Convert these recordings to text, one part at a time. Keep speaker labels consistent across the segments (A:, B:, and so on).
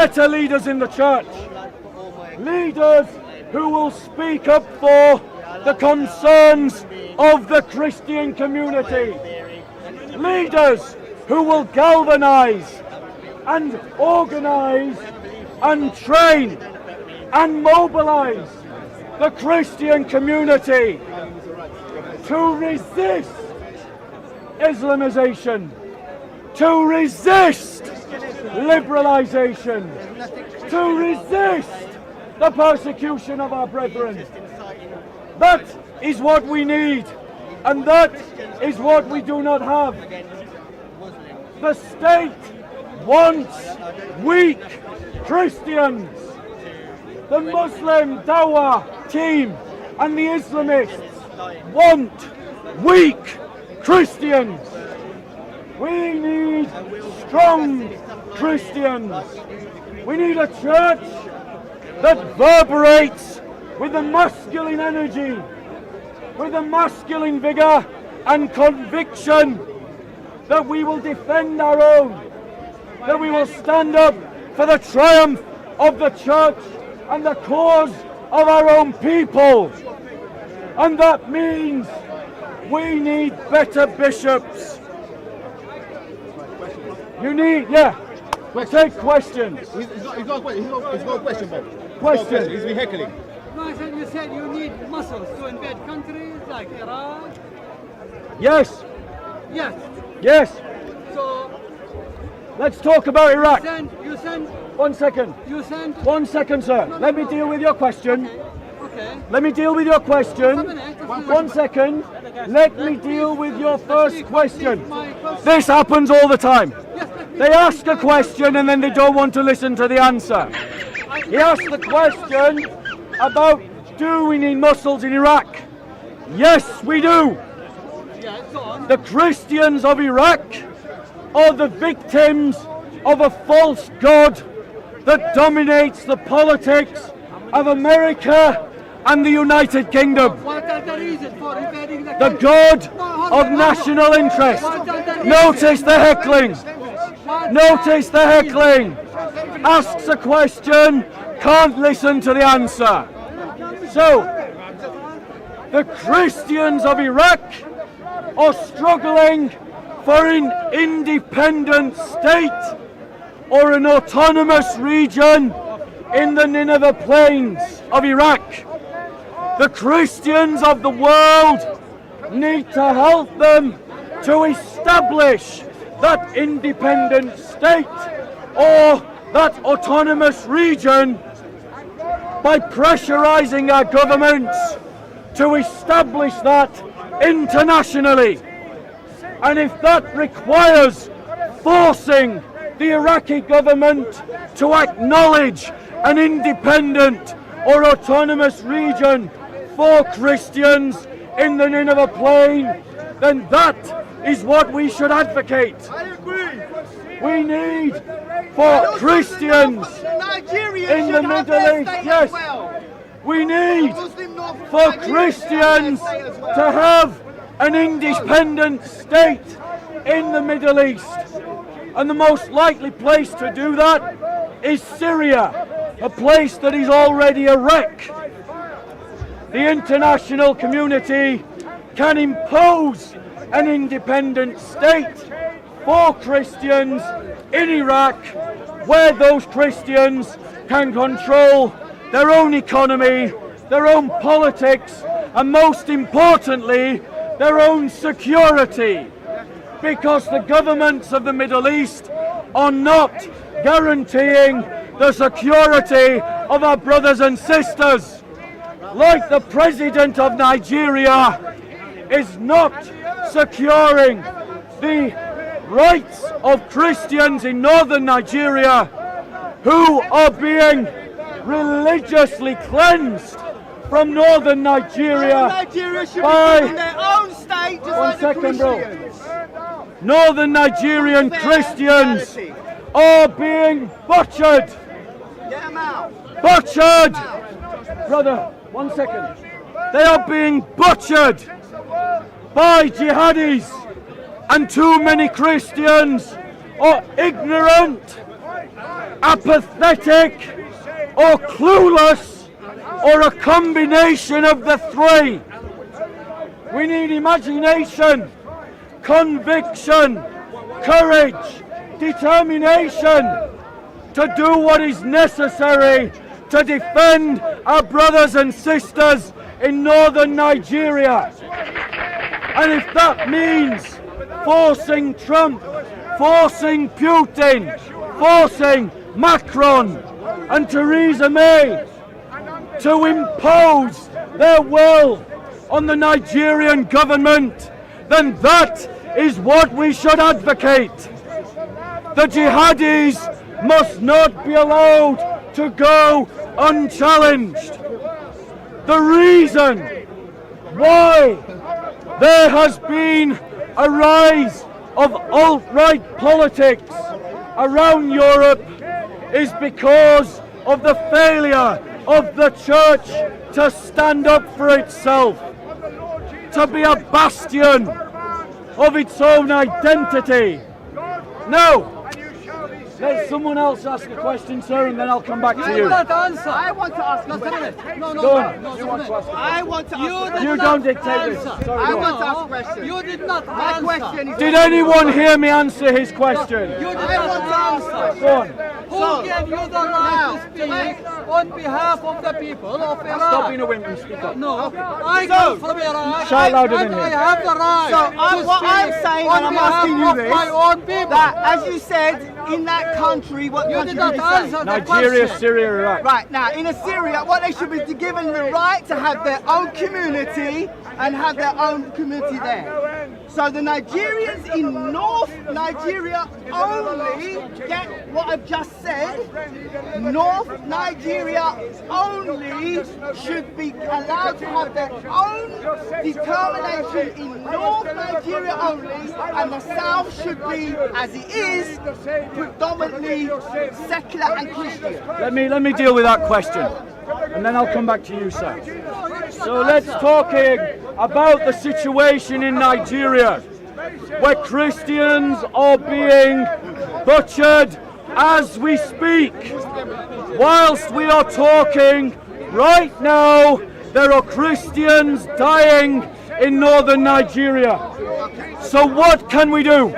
A: better leaders in the church. Leaders who will speak up for the concerns of the Christian community. Leaders who will galvanize and organize and train and mobilize the Christian community to resist Islamization, to resist liberalization, to resist the persecution of our brethren. That is what we need, and that is what we do not have. The state wants weak Christians. The Muslim Dawah team and the Islamists want weak Christians. We need strong Christians. We need a church that reverberates with the masculine energy, with the masculine vigor and conviction that we will defend our own, that we will stand up for the triumph of the church and the cause of our own people. And that means we need better bishops. You need, we'll take questions.
B: He's got a question, Bob.
A: Question.
B: He's been heckling.
C: No, you said you need muscles to invade countries like Iraq.
A: Yes.
C: Yes.
A: Yes.
C: So
A: Let's talk about Iraq.
C: you send.
A: 1 second.
C: You send.
A: 1 second, sir. Let me deal with your question.
C: Okay.
A: Let me deal with your question. 1 second. Let me deal with your first question. This happens all the time. They ask a question and then they don't want to listen to the answer. He asked the question about, do we need muscles in Iraq? Yes, we do. The Christians of Iraq are the victims of a false god that dominates the politics of America and the United Kingdom.
C: What are the reasons for invading the
A: The god of national interest. Notice the heckling. Notice the heckling. Asks a question, can't listen to the answer. So, the Christians of Iraq are struggling for an independent state or an autonomous region in the Nineveh plains of Iraq. The Christians of the world need to help them to establish that independent state or that autonomous region by pressurizing our governments to establish that internationally. And if that requires forcing the Iraqi government to acknowledge an independent or autonomous region for Christians in the Nineveh plain, then that is what we should advocate.
B: I agree.
A: We need for Christians in the Middle East, yes, we need for Christians to have an independent state in the Middle East. And the most likely place to do that is Syria, a place that is already a wreck. The international community can impose an independent state for Christians in Iraq, where those Christians can control their own economy, their own politics, and most importantly, their own security. Because the governments of the Middle East are not guaranteeing the security of our brothers and sisters. Like the president of Nigeria is not securing the rights of Christians in northern Nigeria who are being religiously cleansed from northern Nigeria by
B: their own state, just like the Christians.
A: Northern Nigerian Christians are being butchered.
B: Get them out.
A: Butchered! Brother, 1 second. They are being butchered by jihadis, and too many Christians are ignorant apathetic, or clueless, or a combination of the three. We need imagination, conviction, courage, determination to do what is necessary to defend our brothers and sisters in northern Nigeria. And if that means forcing Trump, forcing Putin, forcing Macron and Theresa May to impose their will on the Nigerian government, then that is what we should advocate. The jihadis must not be allowed to go unchallenged. The reason why there has been a rise of alt-right politics around Europe is because of the failure of the church to stand up for itself, to be a bastion of its own identity. Now, let someone else ask a question, sir, and then I'll come back to you.
C: Answer.
B: I want to ask a question.
C: No,
A: Go on.
C: you want to ask.
B: I want to ask
A: You don't dictate this. Sorry,
B: I
A: go
B: want
A: on.
B: to ask a question.
C: You did not
B: My
C: answer.
B: question is...
A: Did anyone hear me answer his question?
C: You did
B: I want to
C: not
B: answer.
C: answer.
A: Go on.
C: Who gave you the right to speak on behalf of the people of Iraq?
A: Stop being a wimp and speak up.
C: No, I come from Iraq.
A: Shout louder than
C: and
A: him.
C: I have the right to
B: what I'm
C: speak
B: saying,
C: on
B: and I'm
C: behalf
B: asking you
C: of
B: this,
C: my own people.
B: that, as you said, in that country, what
C: You
B: country
C: did not
B: did you say?
C: answer the
A: Nigeria,
C: question.
A: Syria, Iraq.
B: Right, now, in Syria, what they should be given the right to have their own community and have their own community there. So the Nigerians in North Nigeria only get what I've just said. North Nigeria only should be allowed to have their own determination in North Nigeria only, and the South should be, as it is, predominantly secular and Christian.
A: Let me deal with that question, and then I'll come back to you, sir. So let's talk about the situation in Nigeria, where Christians are being butchered as we speak. Whilst we are talking right now, there are Christians dying in northern Nigeria. So what can we do?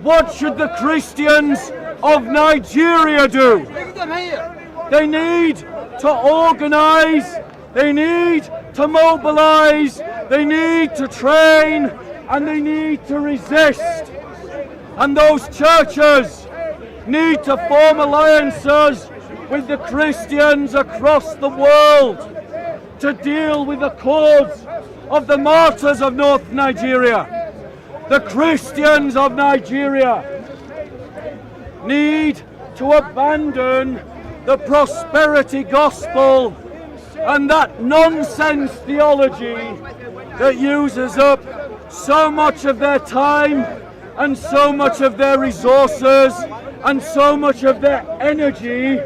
A: What should the Christians of Nigeria do?
C: Bring them here.
A: They need to organize, they need to mobilize, they need to train, and they need to resist. And those churches need to form alliances with the Christians across the world to deal with the cause of the martyrs of North Nigeria. The Christians of Nigeria need to abandon the prosperity gospel and that nonsense theology that uses up so much of their time and so much of their resources and so much of their energy,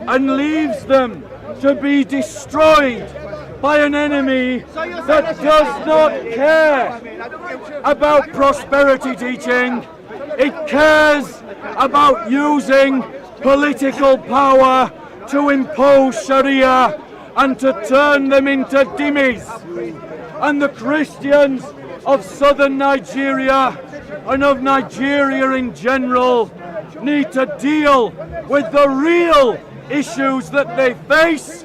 A: and leaves them to be destroyed by an enemy that does not care about prosperity teaching. It cares about using political power to impose Sharia and to turn them into dhimmis. And the Christians of southern Nigeria and of Nigeria in general need to deal with the real issues that they face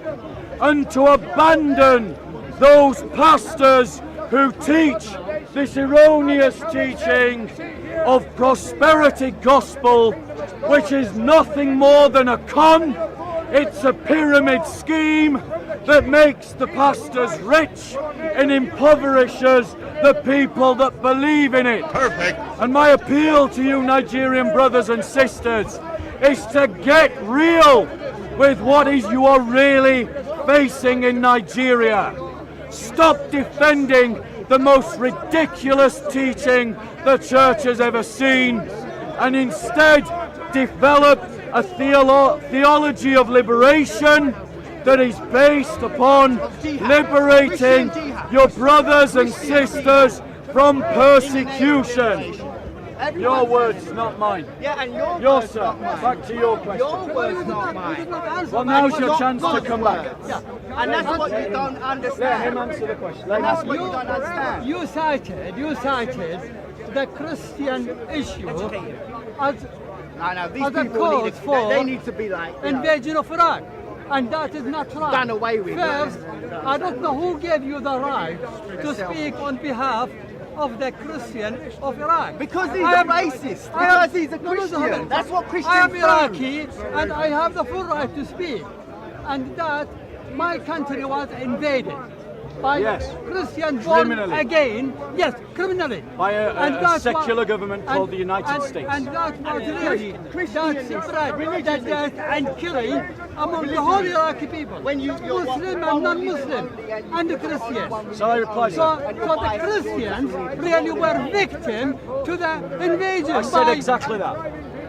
A: and to abandon those pastors who teach this erroneous teaching of prosperity gospel, which is nothing more than a con. It's a pyramid scheme that makes the pastors rich and impoverishes the people that believe in it.
D: Perfect.
A: And my appeal to you Nigerian brothers and sisters is to get real with what is you are really facing in Nigeria. Stop defending the most ridiculous teaching the church has ever seen, and instead develop a theology of liberation that is based upon liberating your brothers and sisters from persecution. Your words, not mine.
B: Yeah, and your
A: Your
B: words,
A: sir.
B: not mine.
A: Back to your question.
B: Your words, not mine.
A: Well, now's your chance to come back.
B: And that's what you don't
A: Let him
B: understand.
A: answer the question.
B: And that's what you don't understand.
C: You cited the Christian issue as
B: No, these
C: Other
B: people
C: calls
B: need
C: for
B: they need to be like, you know,
C: invasion of Iraq. And that is not right.
B: done away with.
C: First, I don't know who gave you the right to speak on behalf of the Christian of Iraq.
B: Because he's a racist. Because he's a Christian. That's what Christians
C: I am
B: do.
C: Iraqi and I have the full right to speak. And that my country was invaded by
A: Yes.
C: Christian born
A: Criminally.
C: again. Yes, criminally.
A: By
C: And
A: a
C: that's
A: secular
C: what-
A: government called the United States.
C: And that was really that spread the death and killing among the whole Iraqi people.
B: When you're
C: Muslim and non-Muslim and the Christians.
A: Shall I reply,
C: So
A: sir?
C: the Christians really were victim to the invasion.
A: I said
C: by-
A: exactly that.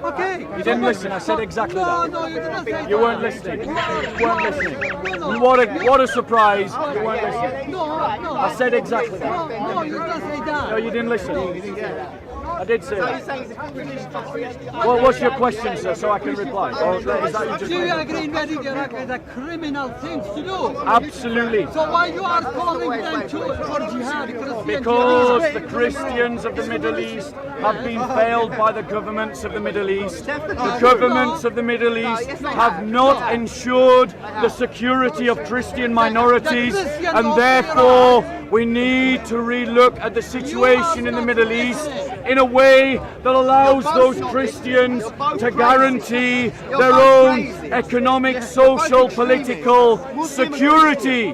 C: Okay.
A: You didn't listen. I said exactly that.
C: No, you didn't say
A: You
C: that.
A: weren't listening. You weren't listening.
C: No.
A: What a surprise. You weren't listening.
C: No.
A: I said exactly that.
C: No, you didn't say that.
A: No, you didn't listen. I did say
B: So you're
A: that.
B: saying it's a Christian.
A: Well, what's your question, sir, so I can reply? Or is that you
C: Do
A: just...
C: you agree invading Iraq is a criminal thing to do?
A: Absolutely.
C: So why you are calling them to for jihad, Christian
A: Because
C: jihad?
A: the Christians of the Middle East have been failed by the governments of the Middle East. The governments of the Middle East have not ensured the security of Christian minorities, and therefore we need to relook at the situation in the Middle East in a way that allows those Christians to guarantee their own economic, social, political security.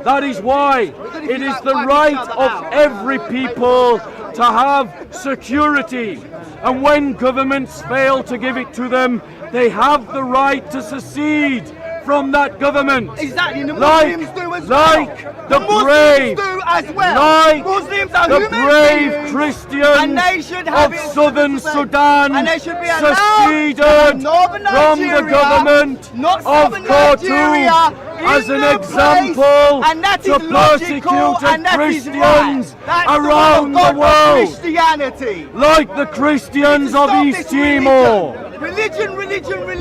A: That is why it is the right of every people to have security. And when governments fail to give it to them, they have the right to secede from that government.
B: Exactly, and the
A: Like-
B: Muslims do as
A: like
B: well.
A: the
B: Muslims
A: brave-
B: do as well.
A: Like
B: Muslims are
A: the
B: human
A: brave
B: beings,
A: Christians
B: and they should have
A: of
B: it
A: southern Sudan
B: and they should be allowed
A: seceded
B: to have northern
A: from the
B: Nigeria,
A: government
B: not
A: of
B: southern Nigeria,
A: Khartoum as
B: in
A: an
B: the
A: example
B: place, and that
A: to
B: is logical,
A: persecuted
B: and that is
A: Christians
B: right. That's
A: around
B: the, will of
A: the
B: God for
A: world,
B: Christianity.
A: like the Christians of
B: Stop
A: East
B: this
A: Timor,
B: Religion.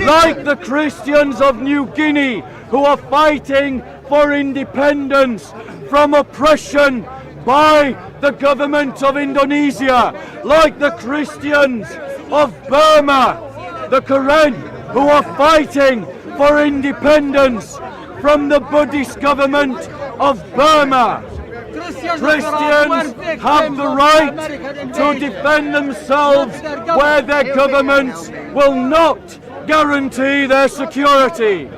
A: like the Christians of New Guinea, who are fighting for independence from oppression by the government of Indonesia, like the Christians of Burma, the Karen, who are fighting for independence from the Buddhist government of Burma. Christians have the right to defend themselves where their governments will not guarantee their security.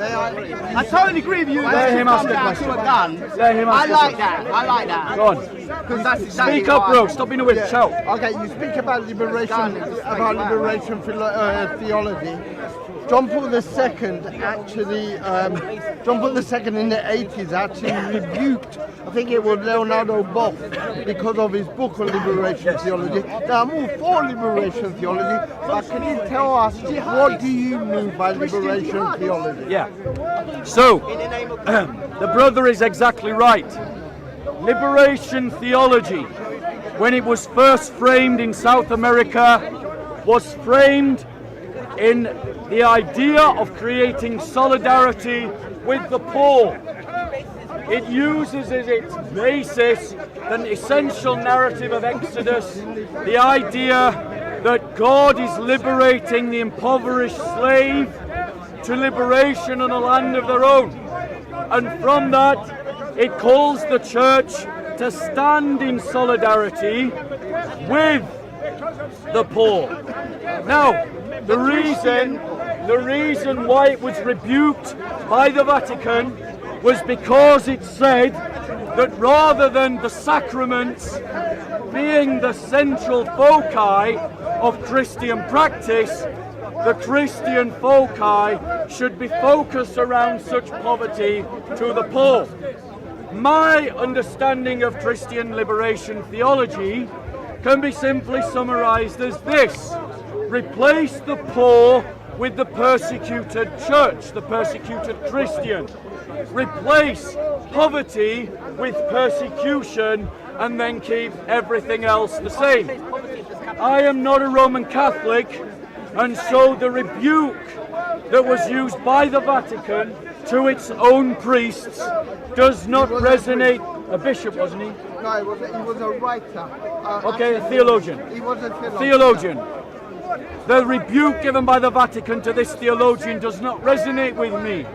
B: I totally agree with you.
A: Let him ask the
B: down
A: question.
B: to a gun.
A: Let him ask
B: I
A: the
B: like
A: question.
B: that. I like that.
A: Go on.
B: Because that's exactly
A: Speak up,
B: right.
A: bro. Stop being a witch. Shout.
D: Okay, you speak about liberation theology. John Paul II actually, John Paul II in the 80s actually rebuked, I think it was Leonardo Boff, because of his book on liberation theology. Now I'm all for liberation theology, but can you tell us what do you mean by liberation theology?
A: Yeah. So, the brother is exactly right. Liberation theology, when it was first framed in South America, was framed in the idea of creating solidarity with the poor. It uses as its basis an essential narrative of Exodus, the idea that God is liberating the impoverished slave to liberation on a land of their own. And from that, it calls the church to stand in solidarity with the poor. Now, the reason why it was rebuked by the Vatican was because it said that rather than the sacraments being the central foci of Christian practice, the Christian foci should be focused around such poverty to the poor. My understanding of Christian liberation theology can be simply summarized as this: replace the poor with the persecuted church, the persecuted Christian. Replace poverty with persecution and then keep everything else the same. I am not a Roman Catholic, and so the rebuke that was used by the Vatican to its own priests does not resonate. A bishop, wasn't he?
D: No, he was a writer.
A: Okay, a theologian.
D: He was a
A: Theologian. The rebuke given by the Vatican to this theologian does not resonate with me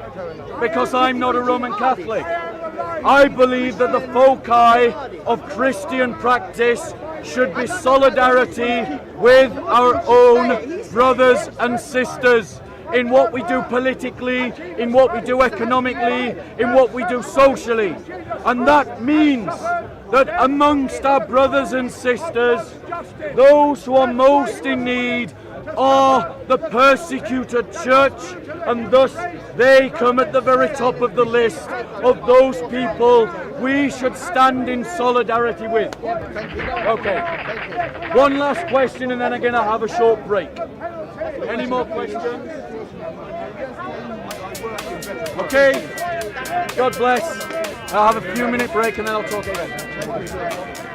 A: because I'm not a Roman Catholic. I believe that the foci of Christian practice should be solidarity with our own brothers and sisters in what we do politically, in what we do economically, in what we do socially. And that means that amongst our brothers and sisters, those who are most in need are the persecuted church, and thus they come at the very top of the list of those people we should stand in solidarity with. Okay, one last question and then again I'll have a short break. Any more questions? Okay, God bless. I'll have a few minute break and then I'll talk again.